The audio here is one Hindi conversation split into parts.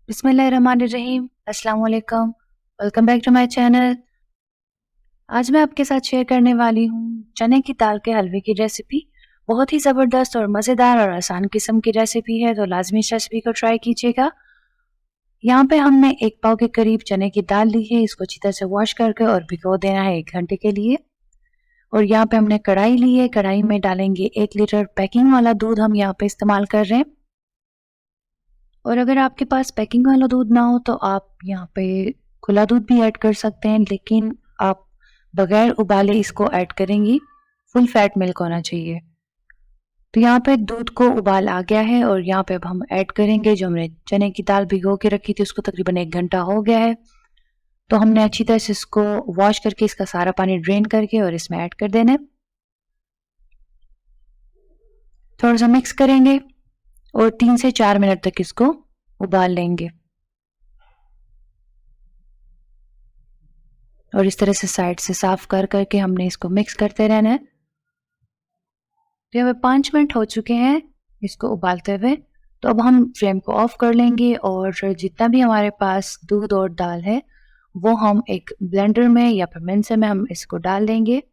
बिस्मिल्लाहिर्रहमानिर्रहीम, अस्सलाम वालेकुम, welcome back to my channel. आज मैं आपके साथ शेयर करने वाली हूँ चने की दाल के हलवे की रेसिपी। बहुत ही ज़बरदस्त और मज़ेदार और आसान किस्म की रेसिपी है, तो लाजमी इस रेसिपी को ट्राई कीजिएगा। यहाँ पे हमने 1 पाव के करीब चने की दाल ली है, इसको अच्छी तरह से वॉश करके और भिगो देना है 1 घंटे के लिए। और यहाँ पे हमने कढ़ाई ली है, कढ़ाई में डालेंगे 1 लीटर पैकिंग वाला दूध हम यहाँ पे इस्तेमाल कर रहे हैं। और अगर आपके पास पैकिंग वाला दूध ना हो तो आप यहाँ पे खुला दूध भी ऐड कर सकते हैं, लेकिन आप बगैर उबाले इसको ऐड करेंगी, फुल फैट मिल्क होना चाहिए। तो यहाँ पे दूध को उबाल आ गया है और यहाँ पे अब हम ऐड करेंगे जो हमने चने की दाल भिगो के रखी थी, उसको तकरीबन 1 घंटा हो गया है। तो हमने अच्छी तरह से इसको वॉश करके इसका सारा पानी ड्रेन करके और इसमें ऐड कर देना है। थोड़ा सा मिक्स करेंगे और 3 से 4 मिनट तक इसको उबाल लेंगे। और इस तरह से साइड से साफ कर करके हमने इसको मिक्स करते रहना है। तो यहाँ पे 5 मिनट हो चुके हैं इसको उबालते हुए। तो अब हम फ्लेम को ऑफ कर लेंगे और जितना भी हमारे पास दूध और दाल है वो हम एक ब्लेंडर में या फिर मिक्सर में हम इसको डाल देंगे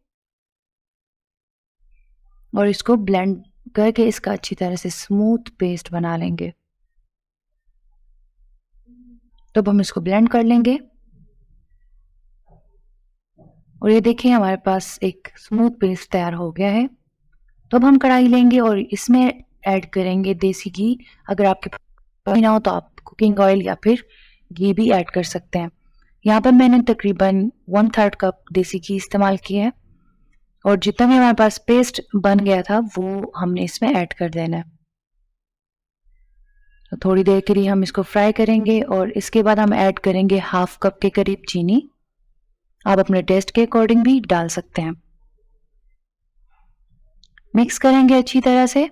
और इसको ब्लेंड करके इसका अच्छी तरह से स्मूथ पेस्ट बना लेंगे। तो अब हम इसको ब्लेंड कर लेंगे और ये देखिए हमारे पास एक स्मूथ पेस्ट तैयार हो गया है। तो अब हम कढ़ाई लेंगे और इसमें ऐड करेंगे देसी घी। अगर आपके पास ना हो तो आप कुकिंग ऑयल या फिर घी भी ऐड कर सकते हैं। यहाँ पर मैंने तकरीबन 1/3 कप देसी घी इस्तेमाल किया है और जितना भी हमारे पास पेस्ट बन गया था वो हमने इसमें ऐड कर देना है। तो थोड़ी देर के लिए हम इसको फ्राई करेंगे और इसके बाद हम ऐड करेंगे 1/2 कप के करीब चीनी। आप अपने टेस्ट के अकॉर्डिंग भी डाल सकते हैं। मिक्स करेंगे अच्छी तरह से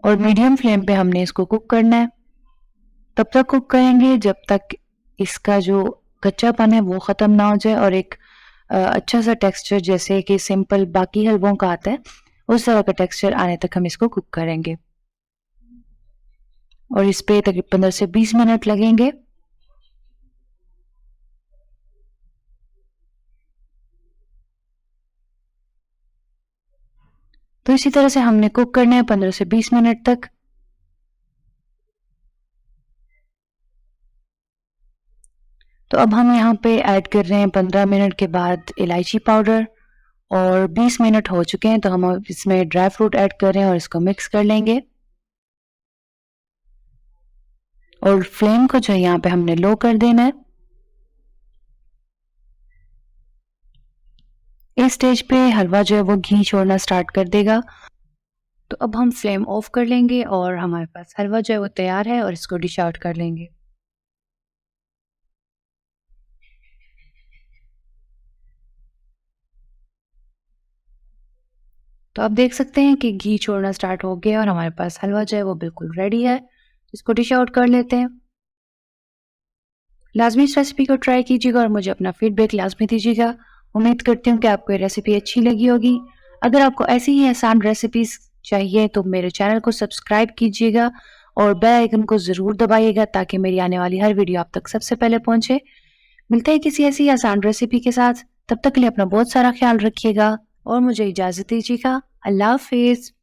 और मीडियम फ्लेम पे हमने इसको कुक करना है। तब तक कुक करेंगे जब तक इसका जो कच्चापन है वो ख़त्म ना हो जाए और एक अच्छा सा टेक्सचर जैसे कि सिंपल बाकी हलवों का आता है उस तरह का टेक्सचर आने तक हम इसको कुक करेंगे। और इस पे तकरीबन 15 से 20 मिनट लगेंगे। तो इसी तरह से हमने कुक करना है 15 से 20 मिनट तक। तो अब हम यहाँ पे ऐड कर रहे हैं 15 मिनट के बाद इलायची पाउडर और 20 मिनट हो चुके हैं तो हम अब इसमें ड्राई फ्रूट ऐड कर रहे हैं और इसको मिक्स कर लेंगे। और फ्लेम को जो है यहाँ पे हमने लो कर देना है। इस स्टेज पे हलवा जो है वो घी छोड़ना स्टार्ट कर देगा। तो अब हम फ्लेम ऑफ कर लेंगे और हमारे पास हलवा जो है वो तैयार है और इसको डिश आउट कर लेंगे। तो आप देख सकते हैं कि घी छोड़ना स्टार्ट हो गया और हमारे पास हलवा जो है वो बिल्कुल रेडी है। इसको डिश आउट कर लेते हैं। लाजमी इस रेसिपी को ट्राई कीजिएगा और मुझे अपना फीडबैक लाजमी दीजिएगा। उम्मीद करती हूँ कि आपको ये रेसिपी अच्छी लगी होगी। अगर आपको ऐसी ही आसान रेसिपीज चाहिए तो मेरे चैनल को सब्सक्राइब कीजिएगा और बेल आइकन को ज़रूर दबाइएगा ताकि मेरी आने वाली हर वीडियो आप तक सबसे पहले पहुंचे। मिलते हैं किसी ऐसी आसान रेसिपी के साथ। तब तक के लिए अपना बहुत सारा ख्याल रखिएगा और मुझे इजाज़त दीजिएगा। अल्लाह हाफिज़।